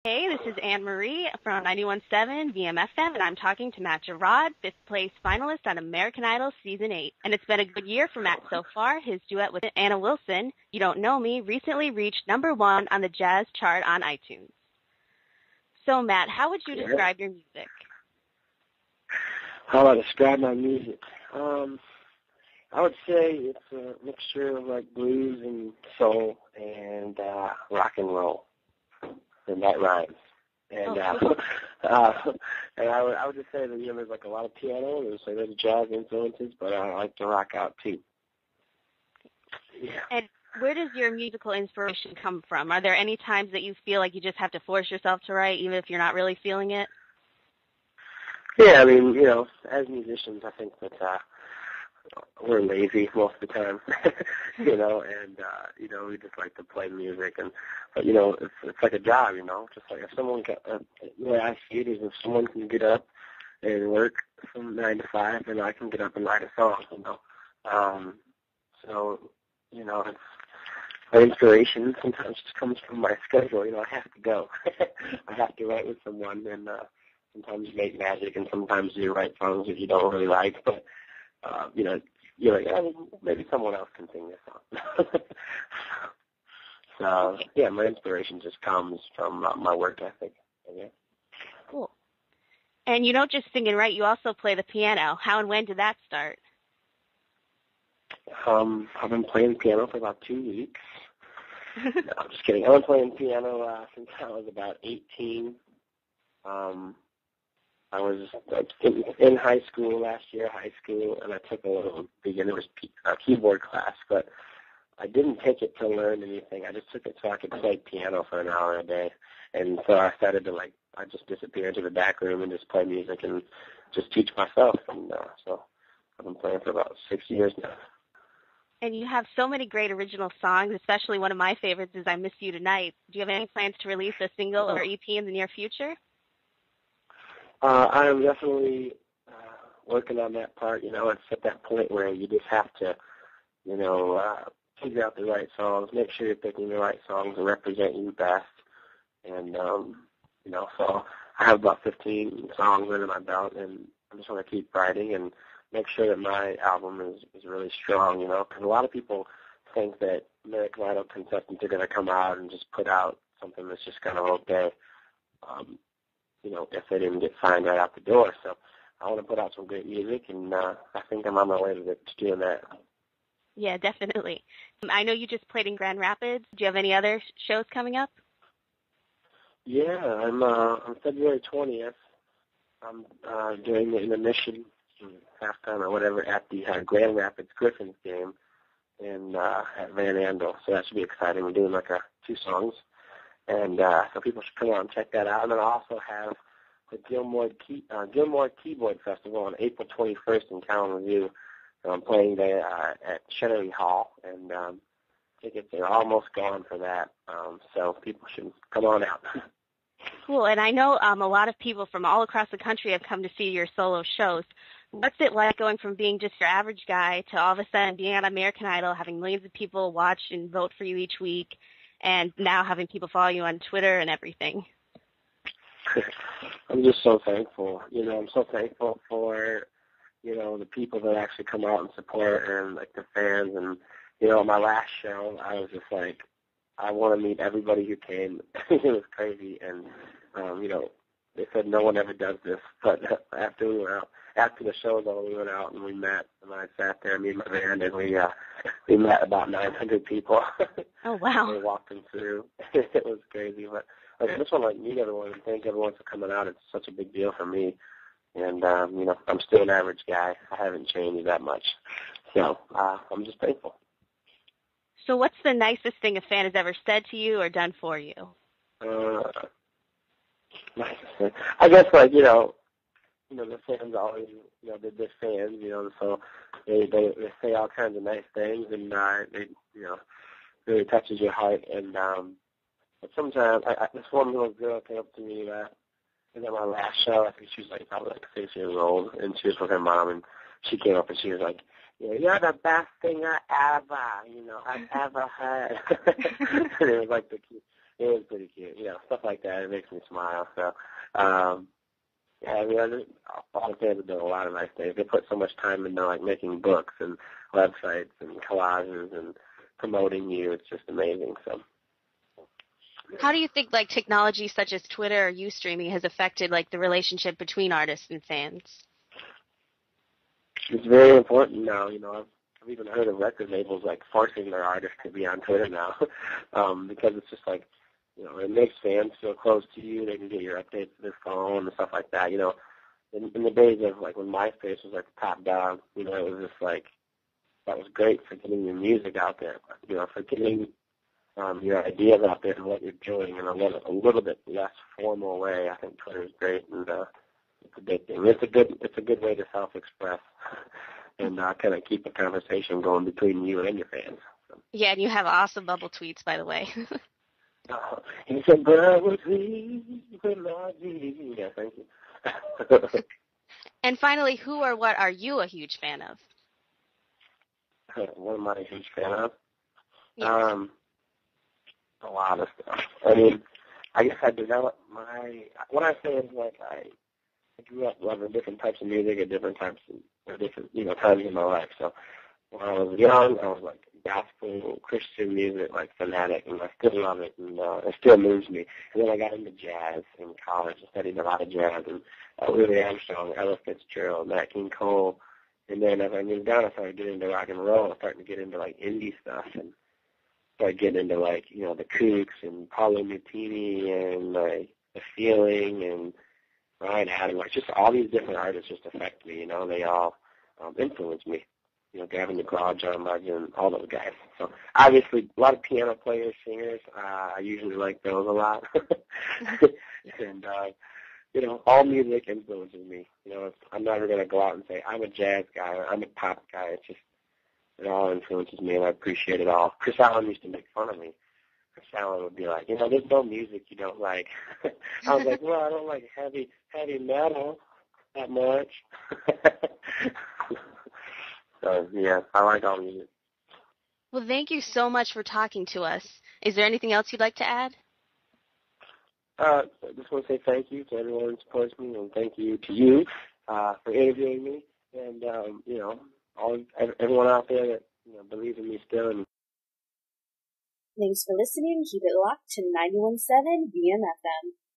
Hey, this is Anne-Marie from 91.7 VMFM, and I'm talking to Matt Giraud, fifth-place finalist on American Idol Season 8. And it's been a good year for Matt so far. His duet with Anna Wilson, You Don't Know Me, recently reached #1 on the jazz chart on iTunes. So, Matt, how would you describe your music? How would I describe my music? I would say it's a mixture of like blues and soul and rock and roll. And that rhymes. And and I would just say that there's like a lot of piano, there's jazz influences, but I like to rock out too. Yeah. And where does your musical inspiration come from? Are there any times that you feel like you just have to force yourself to write, even if you're not really feeling it? Yeah, I mean, as musicians, I think that we're lazy most of the time, and we just like to play music, but it's like a job, just like if someone can, the way I see it is if someone can get up and work from 9 to 5, then I can get up and write a song, it's my inspiration sometimes just comes from my schedule, I have to go, I have to write with someone, and sometimes you make magic, and sometimes you write songs that you don't really like, but you're like, maybe someone else can sing this song. So, yeah, my inspiration just comes from my work ethic. Yeah. Cool. And you don't just sing and write, you also play the piano. How and when did that start? I've been playing piano for about 2 weeks. No, I'm just kidding. I've been playing piano since I was about 18. I was in high school last year, and I took a little beginner's keyboard class, but I didn't take it to learn anything. I just took it so I could play piano for an hour a day, and so I started to, I just disappear into the back room and just play music and just teach myself, and so I've been playing for about 6 years now. And you have so many great original songs, especially one of my favorites is I Miss You Tonight. Do you have any plans to release a single or EP in the near future? I am definitely working on that part. It's at that point where you just have to, figure out the right songs, make sure you're picking the right songs that represent you best. And, so I have about 15 songs under my belt, and I just want to keep writing and make sure that my album is really strong, because a lot of people think that American Idol contestants are going to come out and just put out something that's just kind of okay. If they didn't get signed right out the door. So I want to put out some great music, and I think I'm on my way to doing that. Yeah, definitely. I know you just played in Grand Rapids. Do you have any other shows coming up? Yeah, I'm on February 20th. I'm doing the intermission halftime or whatever at the Grand Rapids Griffins game at Van Andel. So that should be exciting. We're doing 2 songs. And so people should come out and check that out. And then I also have the Gilmore Keyboard Festival on April 21st in Kalamazoo. So I'm playing there at Shennery Hall, and tickets are almost gone for that. So people should come on out. Cool. And I know a lot of people from all across the country have come to see your solo shows. What's it like going from being just your average guy to all of a sudden being on American Idol, having millions of people watch and vote for you each week, and now having people follow you on Twitter and everything? I'm just so thankful. I'm so thankful for, the people that actually come out and support and, the fans. And, my last show, I was just like, I want to meet everybody who came. It was crazy. And, they said no one ever does this. But after the show was over, we went out and we met. And I sat there, me and my band, and we met about 900 people. Oh, wow. We walked them through. It was crazy. But I just want to meet everyone and thank everyone for coming out. It's such a big deal for me. And, I'm still an average guy. I haven't changed that much. So I'm just thankful. So what's the nicest thing a fan has ever said to you or done for you? Nicest thing. I guess, the fans always, they're fans, so they say all kinds of nice things, and they, really touches your heart. And but sometimes, this one little girl came up to me at my last show. I think she was probably 6 years old, and she was with her mom, and she came up and she was like, you're the best thing I've ever heard. And it was It was pretty cute. Stuff like that. It makes me smile. So, yeah, all the fans have done a lot of nice things. They put so much time into like making books and websites and collages and promoting you. It's just amazing. So. How do you think like technology such as Twitter or Ustreaming has affected like the relationship between artists and fans? It's very important now. I've even heard of record labels like forcing their artists to be on Twitter now, because it's just like, it makes fans feel close to you. They can get your updates to their phone and stuff like that. In the days of like when MySpace was like the top dog, it was just like, that was great for getting your music out there, for getting your ideas out there and what you're doing in a little bit less formal way. I think Twitter is great, and it's a big thing. It's a good way to self-express and kind of keep a conversation going between you and your fans. So. Yeah, and you have awesome bubble tweets, by the way. He said, "But I was yeah, thank you." And finally, who or what are you a huge fan of? What am I a huge fan of? Yes. A lot of stuff. I mean, I guess I developed what I say is like I grew up loving different types of music at different times times in my life. So when I was young, I was like gospel Christian music, like fanatic, and I still love it, and it still moves me. And then I got into jazz in college. I studied a lot of jazz, and Louis Armstrong, Ella Fitzgerald, Nat King Cole. And then as I moved down, I started getting into rock and roll. I started to get into like indie stuff, and started getting into like the Kooks and Paulo Nutini and like The Feeling and Ryan Adams. Like just all these different artists just affect me. They all influence me. Gavin DeGraw, John Legend, all those guys. So obviously a lot of piano players, singers. I usually like those a lot. And all music influences me. I'm never gonna go out and say I'm a jazz guy or I'm a pop guy. It's just it all influences me, and I appreciate it all. Chris Allen used to make fun of me. Chris Allen would be like, there's no music you don't like. I was like, well, I don't like heavy metal that much. So, yeah, I like all music. Well, thank you so much for talking to us. Is there anything else you'd like to add? I just want to say thank you to everyone who supports me, and thank you to you for interviewing me, and, everyone out there that believes in me still. And thanks for listening. Keep it locked to 91.7 VMFM.